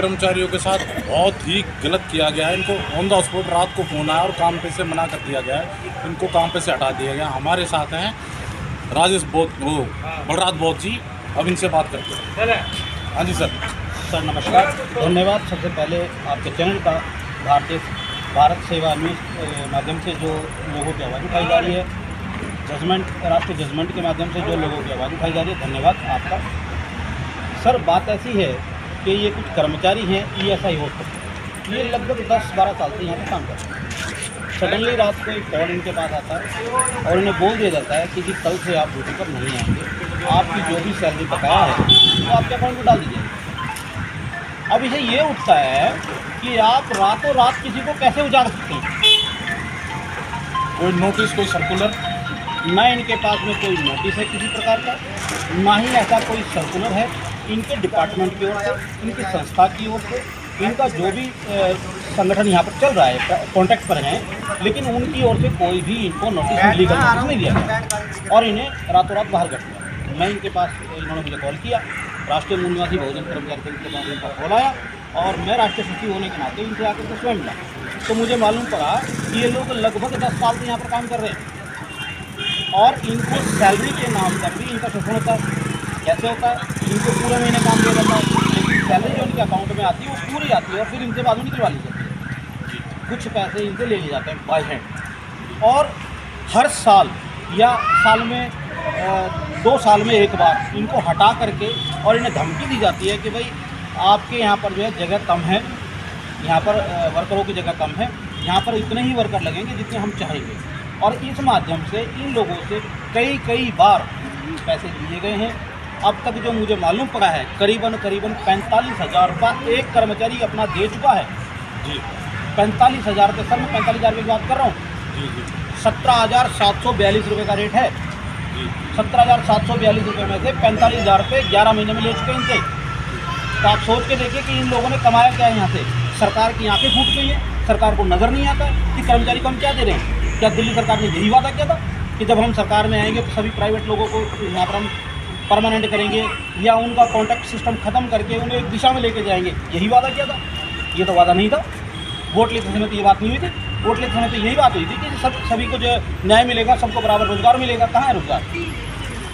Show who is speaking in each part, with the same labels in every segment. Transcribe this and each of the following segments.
Speaker 1: कर्मचारियों के साथ बहुत ही गलत किया गया है। इनको ऑन द स्पॉट रात को फोन आया और काम पे से मना कर दिया गया है। इनको काम पे से हटा दिया गया। हमारे साथ हैं राजेश बलराज बोध जी। अब इनसे बात करते हैं। हाँ जी सर।
Speaker 2: सर नमस्कार, धन्यवाद। सबसे पहले आपके चैनल का भारत सेवा न्यूज़ माध्यम से जो लोगों की आवाज़ उठाई जा रही है, राष्ट्रीय जजमेंट के माध्यम से जो लोगों की आवाज़ उठाई जा रही है, धन्यवाद आपका। सर बात ऐसी है कि ये कुछ कर्मचारी हैं ESI हॉस्पिटल, ये लगभग 10-12 साल से यहाँ पर काम करते हैं। सडनली रात को एक कॉल इनके पास आता है और इन्हें बोल दिया जाता है कि जी कल से आप ड्यूटी पर नहीं आएंगे, आपकी जो भी सैलरी बकाया है वो आपके अकाउंट में डाल दीजिए। अब इसे ये उठता है कि आप रातों रात किसी को कैसे उजाड़ सकते हैं।
Speaker 1: कोई नोटिस, कोई सर्कुलर,
Speaker 2: ना इनके पास में कोई नोटिस है किसी प्रकार का, ना ही ऐसा कोई सर्कुलर है इनके डिपार्टमेंट की ओर से, इनकी संस्था की ओर से। इनका जो भी संगठन यहाँ पर चल रहा है कॉन्टैक्ट पर हैं, लेकिन उनकी ओर से कोई भी इनको नोटिस लीगल नोटिस नहीं दिया गया और इन्हें रातों रात बाहर कर दिया। मैं इनके पास, इन्होंने मुझे कॉल किया, राष्ट्रीय मूल निवासी बहुजन कर्मचारी संघ के पास इनका कॉल आया और मैं राष्ट्रीय सचिव होने के नाते इनसे आकर के स्वयं मिला। तो मुझे मालूम पड़ा कि ये लोग लगभग 10 साल से यहाँ पर काम कर रहे हैं और इनको सैलरी के नाम पर भी इनका शोषण होता है। कैसे होता है? इनको पूरे महीने काम दिया जाता है, लेकिन सैलरी जो इनके अकाउंट में आती है वो पूरी आती है और फिर इनसे बाद में निकलवा ली जाती है। कुछ पैसे इनसे ले लिए जाते हैं बाय हैंड और हर साल या साल में 2 साल में एक बार इनको हटा करके और इन्हें धमकी दी जाती है कि भाई आपके यहाँ पर जो है जगह कम है, यहाँ पर वर्करों की जगह कम है, यहाँ पर इतने ही वर्कर लगेंगे जितने हम चाहेंगे। और इस माध्यम से इन लोगों से कई बार पैसे लिए गए हैं। अब तक जो मुझे मालूम पड़ा है करीबन 45,000 रुपये एक कर्मचारी अपना दे चुका है।
Speaker 1: जी
Speaker 2: 45,000 रुपये। सर मैं 45,000 रुपये की बात कर रहा हूँ।
Speaker 1: जी जी
Speaker 2: 17,742 रुपये का रेट है।
Speaker 1: जी
Speaker 2: 17,742 रुपये में से 45,000 रुपये 11 महीने में ले चुके इनसे। तो आप सोच के देखिए कि इन लोगों ने कमाया क्या है यहाँ से। सरकार की आंखें फूट गई हैं, सरकार को नज़र नहीं आता कि कर्मचारी को हम क्या दे रहे हैं। क्या दिल्ली सरकार ने यही वादा किया था कि जब हम सरकार में आएंगे तो सभी प्राइवेट लोगों को यहाँ पर हम परमानेंट करेंगे या उनका कॉन्ट्रैक्ट सिस्टम ख़त्म करके उन्हें एक दिशा में लेके जाएंगे? यही वादा किया था। ये तो वादा नहीं था। वोट लेते समय तो ये बात नहीं हुई थी। वोट लेते समय तो यही बात हुई थी कि सभी को जो न्याय मिलेगा, सबको बराबर रोजगार मिलेगा। कहाँ है रोजगार?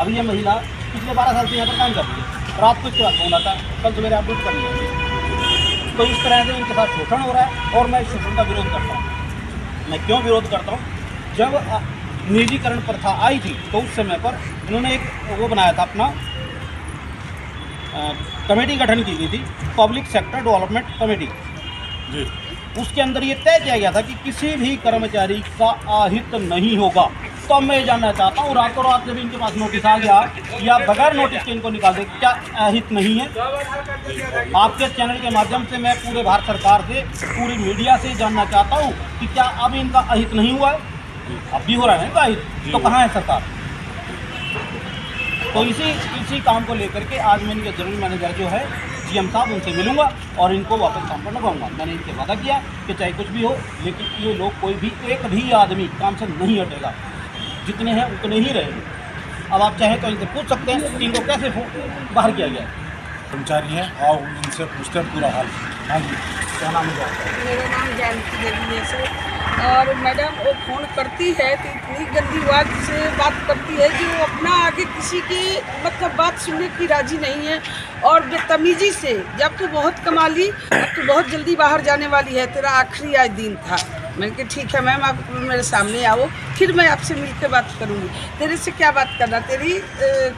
Speaker 2: अभी ये महिला पिछले 12 साल से यहाँ पर काम कर रही है। रात को इसके बाद फोन आता है, कल सवेरे आप ड्यूटी कर लीजिए। तो इस तरह से इनके साथ शोषण हो रहा है और मैं इस शोषण का विरोध करता हूँ। मैं क्यों विरोध करता हूँ? जब निजीकरण प्रथा आई थी तो उस समय पर इन्होंने एक वो बनाया था, अपना कमेटी गठन की गई थी, पब्लिक सेक्टर डेवलपमेंट कमेटी।
Speaker 1: जी
Speaker 2: उसके अंदर ये तय किया गया था कि किसी भी कर्मचारी का अहित नहीं होगा। तो अब मैं ये जानना चाहता हूँ, रातों रात जब इनके पास नोटिस आ गया या बगैर नोटिस के इनको निकाल दे, क्या अहित नहीं है? आपके चैनल के माध्यम से मैं पूरे भारत सरकार से, पूरी मीडिया से जानना चाहता हूँ कि क्या अब इनका अहित नहीं हुआ है? अब भी हो रहा है इनका अहित, तो कहाँ है सरकार? तो इसी काम को लेकर के आज मैं इनके जनरल मैनेजर जो है GM साहब, उनसे मिलूंगा और इनको वापस काम पर लगाऊंगा। मैंने इनसे वादा किया कि चाहे कुछ भी हो, लेकिन ये लोग कोई भी एक भी आदमी काम से नहीं हटेगा। जितने हैं उतने ही रहेंगे। अब आप चाहें तो इनसे पूछ सकते हैं कि इनको कैसे बाहर किया गया है।
Speaker 1: कर्मचारी हैं, आओ इनसे पूछते हैं पूरा हाल। हाँ जी, क्या नाम है?
Speaker 3: मेरा नाम जानकी देवी है सर। और मैडम वो फ़ोन करती है तो इतनी गंदी बात से बात करती है कि वो अपना आगे किसी की मतलब बात सुनने की राजी नहीं है और बेतमीज़ी से। जब तू बहुत कमा ली, अब तू बहुत जल्दी बाहर जाने वाली है, तेरा आखिरी आज दिन था। मैंने कहा ठीक है मैम, आप मेरे सामने आओ, फिर मैं आपसे मिलकर बात करूँगी। तेरे से क्या बात करना, तेरी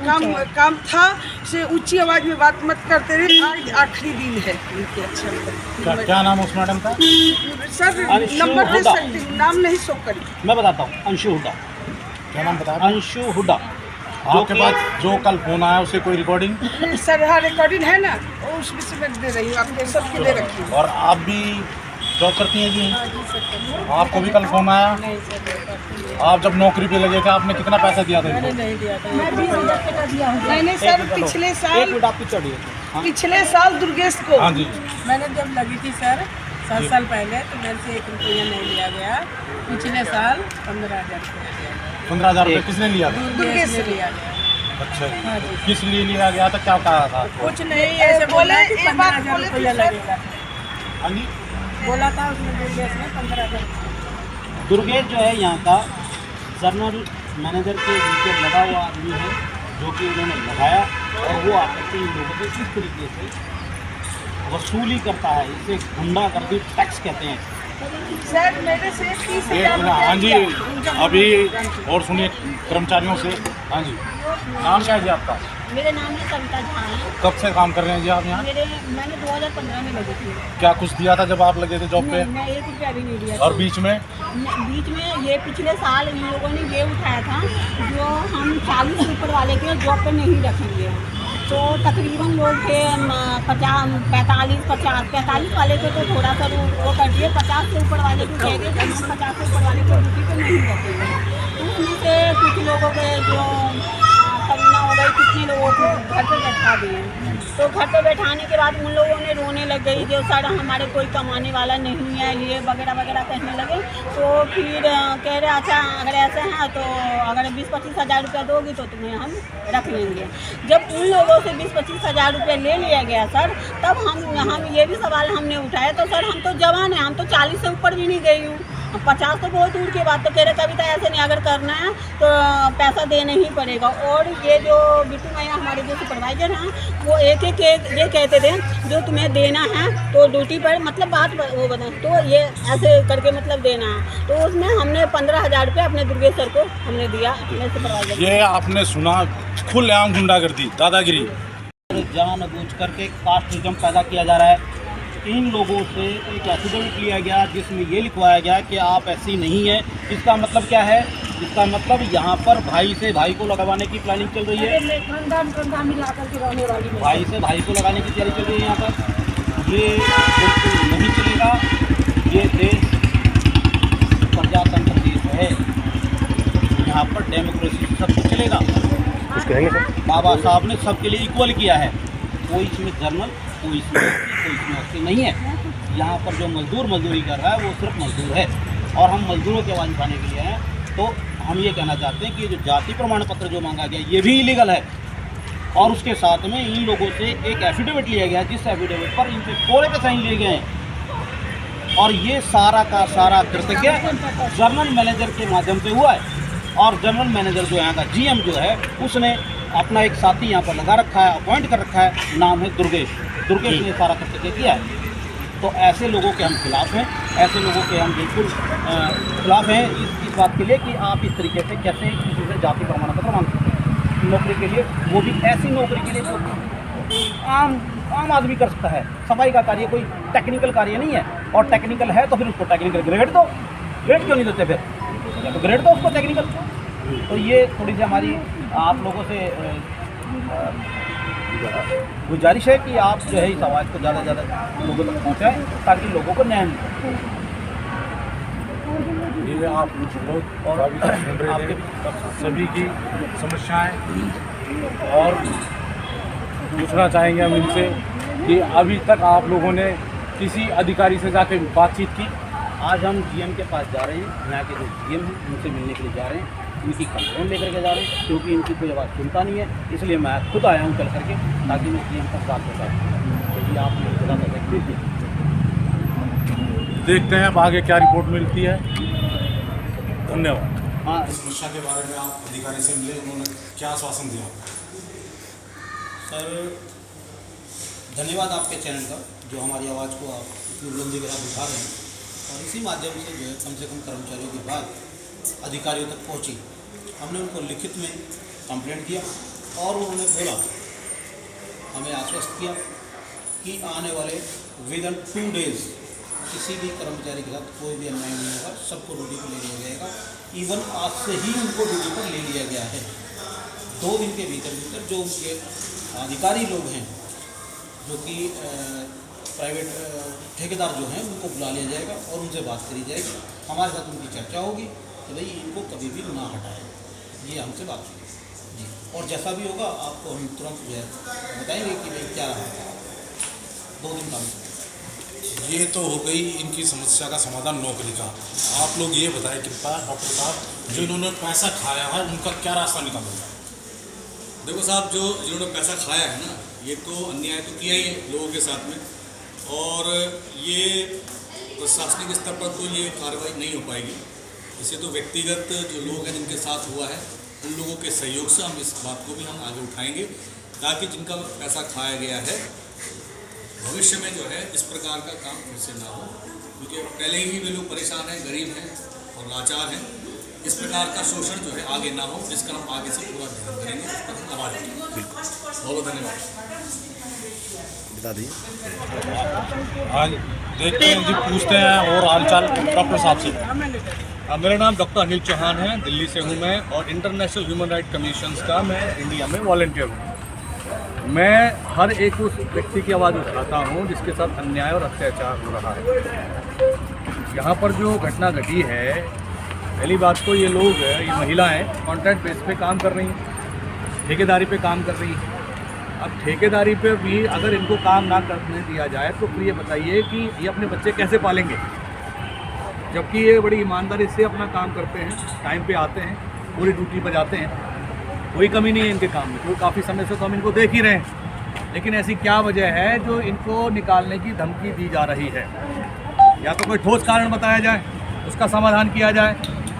Speaker 3: काम था से ऊंची आवाज़ में बात मत कर, तेरे आज आखिरी दिन है। अच्छा
Speaker 1: क्या नाम है उस मैडम का?
Speaker 3: सर नंबर दे सकती हूँ, नाम नहीं शो करी।
Speaker 2: मैं बताता हूँ, अंशु हुड्डा।
Speaker 1: क्या नाम बताया?
Speaker 2: अंशु हुड्डा।
Speaker 1: आपके पास जो कल फोन आया उसे कोई रिकॉर्डिंग?
Speaker 3: सर हाँ रिकॉर्डिंग है ना, उसमें से मैं दे रही हूँ, आपके सबके दे रखी हूँ।
Speaker 1: और आप भी जॉब करती हैं जी?
Speaker 3: हाँ जी सर।
Speaker 1: आपको भी कल फोन आया?
Speaker 3: नहीं सर,
Speaker 1: आप जब नौकरी पे लगे थे आपने कितना पैसा दिया था
Speaker 3: मैंने
Speaker 1: इनको?
Speaker 3: नहीं दिया था। मैं 20,000 का दिया हूँ। नहीं सर, पिछले
Speaker 2: एक
Speaker 3: साल,
Speaker 2: मिनट आपकी चढ़िए। हाँ
Speaker 3: पिछले साल दुर्गेश को
Speaker 1: हाँ जी।
Speaker 4: मैंने जब लगी थी सर 7 साल पहले, तो मेरे से 1 रुपया नहीं लिया गया। पिछले साल 15,000 रुपया लिया गया।
Speaker 1: 15,000 रुपये किसने लिया था?
Speaker 4: दुर्गेश से लिया गया।
Speaker 1: अच्छा जी।
Speaker 4: हाँ जी।
Speaker 1: किस लिए लिया गया था, क्या कहा था आपको?
Speaker 4: कुछ नहीं, ऐसे बोला कि
Speaker 3: एक बात
Speaker 4: 15,000
Speaker 3: बोले
Speaker 4: रुपया
Speaker 3: तो सर-
Speaker 4: लगेगा।
Speaker 1: हाँ जी।
Speaker 4: बोला था उसने दुर्गेश ने 15,000।
Speaker 2: दुर्गेश जो है यहाँ का जनरल मैनेजर के नीचे लगा हुआ आदमी है, जो कि उन्होंने लगाया और वो आकर के इन लोगों से इस तरीके से वसूली करता है। इसे गुंडागर्दी टैक्स कहते हैं।
Speaker 3: सर मेरे से 30,000
Speaker 1: एक मिनट, हाँ जी, अभी और सुनिए कर्मचारियों से। हाँ जी, नाम क्या है जी आपका?
Speaker 5: मेरा नाम है कविता झा है।
Speaker 1: कब से काम कर रहे हैं जी आप यहाँ?
Speaker 5: मैंने 2015 में लगी थी।
Speaker 1: क्या कुछ दिया था जब आप लगे थे जॉब पे?
Speaker 5: नहीं, मैं 1 रुपया भी नहीं दिया।
Speaker 1: और बीच में
Speaker 5: ये पिछले साल इन लोगों ने ये उठाया था, जो हम 40 ऊपर वाले के जॉब पे नहीं रखेंगे। तो तकरीबन लोग थे 45 वाले को तो थोड़ा सा वो कर दिए, 50 से ऊपर वाले को कह दिए कि हम 50 से ऊपर वाले को ड्यूटी पे नहीं रखेंगे। तो उनमें से कुछ लोगों के जो कमीना हो गई, कितने लोगों को घर पे बैठा दिए। तो घर पे बैठाने के बाद उन लोगों ने रोने लग गई, जो सर हमारे कोई कमाने वाला नहीं है, ये वगैरह वगैरह कहने लगे। तो फिर कह रहे अच्छा अगर ऐसे हैं तो अगर 20-25 हज़ार रुपया दोगी तो तुम्हें हम रख लेंगे। जब उन लोगों से 20-25 हज़ार रुपया ले लिया गया सर, तब हम ये भी सवाल हमने उठाया। तो सर हम तो जवान हैं, हम तो 40 से ऊपर भी नहीं गई हूँ, 50 तो बहुत दूर की बात। तो कह रहे कविता ऐसे नहीं, अगर करना है तो पैसा देना ही पड़ेगा। और ये जो बिट्टू भैया हमारे जो सुपरवाइजर हैं, वो एक ये कहते थे जो तुम्हें देना है तो ड्यूटी पर मतलब बात वो बताएं, तो ये ऐसे करके मतलब देना है। तो उसमें हमने 15,000 रुपये अपने दुर्गेश सर को हमने दिया, अपने सुपरवाइजर।
Speaker 1: ये आपने सुना खुलेआम गुंडागर्दी, दादागिरी।
Speaker 2: जानबूझ करके कास्टिज्म पैदा किया जा रहा है। इन लोगों से एक एफिडेविट लिया गया जिसमें ये लिखवाया गया कि आप ऐसी नहीं है। इसका मतलब क्या है? इसका मतलब यहाँ पर भाई से भाई को लगवाने की प्लानिंग चल रही है,
Speaker 5: खानदान मिला करके रहने वाली है।
Speaker 2: भाई से भाई को लगाने की तैयारी चल रही है यहाँ पर। ये बिल्कुल नहीं चलेगा। ये देश प्रजातंत्र देश है, यहाँ पर डेमोक्रेसी से सब कुछ चलेगा। बाबा साहब ने सबके लिए इक्वल किया है, कोई इसमें जर्नल, कोई इसमें अच्छी नहीं है। यहाँ पर जो मजदूर मजदूरी कर रहा है वो सिर्फ मजदूर है, और हम मजदूरों की आवाज़ उठाने के लिए हैं। तो हम ये कहना चाहते हैं कि जो जाति प्रमाण पत्र जो मांगा गया ये भी इलीगल है, और उसके साथ में इन लोगों से एक एफिडेविट लिया गया जिस एफिडेविट पर इनसे कोरे पे साइन लिए गए हैं। और ये सारा का सारा कृतज्ञ जनरल मैनेजर के माध्यम से हुआ है। और जनरल मैनेजर जो यहाँ का जीएम जो है, उसने अपना एक साथी यहाँ पर लगा रखा है, अपॉइंट कर रखा है, नाम है दुर्गेश ने सारा कृत्य किया है। तो ऐसे लोगों के हम खिलाफ हैं, ऐसे लोगों के हम बिल्कुल खिलाफ हैं इस बात के लिए कि आप इस तरीके से कैसे किसी से जाति प्रमाण पत्र मांग सकते हैं नौकरी के लिए, वो भी ऐसी नौकरी के लिए जो आम आदमी कर सकता है। सफाई का कार्य कोई टेक्निकल कार्य नहीं है, और टेक्निकल है तो फिर उसको टेक्निकल ग्रेड दो। ग्रेड क्यों नहीं देते फिर? तो ग्रेड दो उसको टेक्निकल। तो ये थोड़ी सी हमारी आप लोगों से गुजारिश है कि आप जो है इस आवाज़ को ज़्यादा से ज़्यादा लोगों तक पहुँचाएँ ताकि लोगों को न्याय मिले।
Speaker 1: ये आप लोग और अभी तक सुन रहे थे सभी की समस्याएं, और पूछना चाहेंगे हम इनसे कि अभी तक आप लोगों ने किसी अधिकारी से जाकर बातचीत की?
Speaker 2: आज हम जीएम के पास जा रहे हैं, यहाँ के जो जीएम हैं उनसे मिलने के लिए जा रहे हैं, इनकी कंप्लेंट लेकर के जा रहे हैं, क्योंकि इनकी कोई आवाज़ सुनता नहीं है। इसलिए मैं खुद आया हूँ चल करके, ताकि मैं जीएम तक बात कर सकूँ। तो ये आप लोग बता सकते हैं।
Speaker 1: देखते हैं अब आगे क्या रिपोर्ट मिलती है। धन्यवाद।
Speaker 2: हाँ,
Speaker 1: इस समस्या के बारे में आप अधिकारी से मिले, उन्होंने क्या आश्वासन दिया?
Speaker 2: सर धन्यवाद आपके चैनल का, जो हमारी आवाज़ को आप इतनी बुलंदी के साथ उठा रहे हैं, और इसी माध्यम से जो है कम से कम कर्मचारियों की बात अधिकारियों तक पहुंची। हमने उनको लिखित में कंप्लेंट किया, और उन्होंने बोला, हमें आश्वस्त किया कि आने वाले विदिन 2 डेज़ किसी भी कर्मचारी के साथ कोई भी अन्याय नहीं होगा, सबको ड्यूटी पर ले लिया जाएगा। इवन आज से ही उनको ड्यूटी पर ले लिया गया है। 2 दिन के भीतर जो उनके अधिकारी लोग हैं, जो कि प्राइवेट ठेकेदार जो हैं, उनको बुला लिया जाएगा और उनसे बात करी जाएगी। हमारे साथ उनकी चर्चा होगी कि भाई इनको कभी भी ना हटाएं, ये हमसे बात होगी जी। और जैसा भी होगा आपको हम तुरंत जो है बताएंगे कि भाई क्या रहा। 2 दिन काम।
Speaker 1: ये तो हो गई इनकी समस्या का समाधान नौकरी का। आप लोग ये बताएं कृपया डॉक्टर साहब, जो इन्होंने पैसा खाया है उनका क्या रास्ता निकालेगा?
Speaker 6: देखो साहब, जो जिन्होंने पैसा खाया है ना, ये तो अन्याय तो किया ही है लोगों के साथ में, और ये प्रशासनिक स्तर पर तो ये कार्रवाई नहीं हो पाएगी। इसे तो व्यक्तिगत जो लोग हैं जिनके साथ हुआ है उन लोगों के सहयोग से हम इस बात को भी हम आगे उठाएंगे, ताकि जिनका पैसा खाया गया है भविष्य में जो है इस प्रकार का काम फिर से ना हो, क्योंकि पहले ही वे लोग परेशान हैं, गरीब हैं और लाचार हैं। इस प्रकार का शोषण जो है आगे ना हो, जिसका हम आगे से पूरा ध्यान करेंगे, उस पर हम आवाज़ उठाएंगे। बहुत बहुत धन्यवाद।
Speaker 7: बता दीजिए।
Speaker 1: हाँ जी, देखते हैं जी, पूछते हैं और हालचाल डॉक्टर साहब से।
Speaker 8: मेरा नाम डॉक्टर अनिल चौहान है, दिल्ली से हूँ मैं, और इंटरनेशनल ह्यूमन राइट कमीशन का मैं इंडिया में वॉलंटियर हूँ। मैं हर एक उस व्यक्ति की आवाज़ उठाता हूँ जिसके साथ अन्याय और अत्याचार हो रहा है। यहाँ पर जो घटना घटी है, पहली बात तो ये लोग, ये महिलाएं कॉन्ट्रैक्ट बेस पे काम कर रही हैं, ठेकेदारी पे काम कर रही हैं। अब ठेकेदारी पे भी अगर इनको काम ना करने दिया जाए तो फिर ये बताइए कि ये अपने बच्चे कैसे पालेंगे, जबकि ये बड़ी ईमानदारी से अपना काम करते हैं, टाइम पे आते हैं, पूरी ड्यूटी पर जाते हैं, कोई कमी नहीं है इनके काम में। तो काफ़ी समय से तो हम इनको देख ही रहे हैं, लेकिन ऐसी क्या वजह है जो इनको निकालने की धमकी दी जा रही है? या तो कोई ठोस कारण बताया जाए, उसका समाधान किया जाए,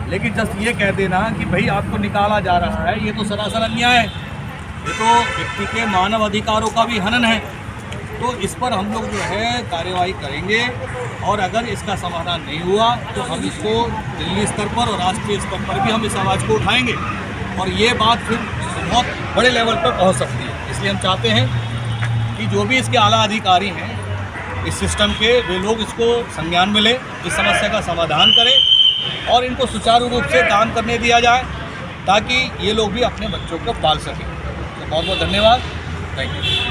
Speaker 8: लेकिन जस्ट ये कह देना कि भाई आपको निकाला जा रहा है, ये तो सरासर अन्याय है, ये तो व्यक्ति के मानव अधिकारों का भी हनन है। तो इस पर हम लोग जो है कार्यवाही करेंगे, और अगर इसका समाधान नहीं हुआ तो हम इसको दिल्ली स्तर पर और राष्ट्रीय स्तर पर भी हम इस आवाज़ को उठाएंगे, और ये बात फिर बहुत बड़े लेवल पर पहुंच सकती है। इसलिए हम चाहते हैं कि जो भी इसके आला अधिकारी हैं इस सिस्टम के, वे लोग इसको संज्ञान में लें, इस समस्या का समाधान करें और इनको सुचारू रूप से काम करने दिया जाए, ताकि ये लोग भी अपने बच्चों को पाल सकें। तो बहुत बहुत धन्यवाद, थैंक यू।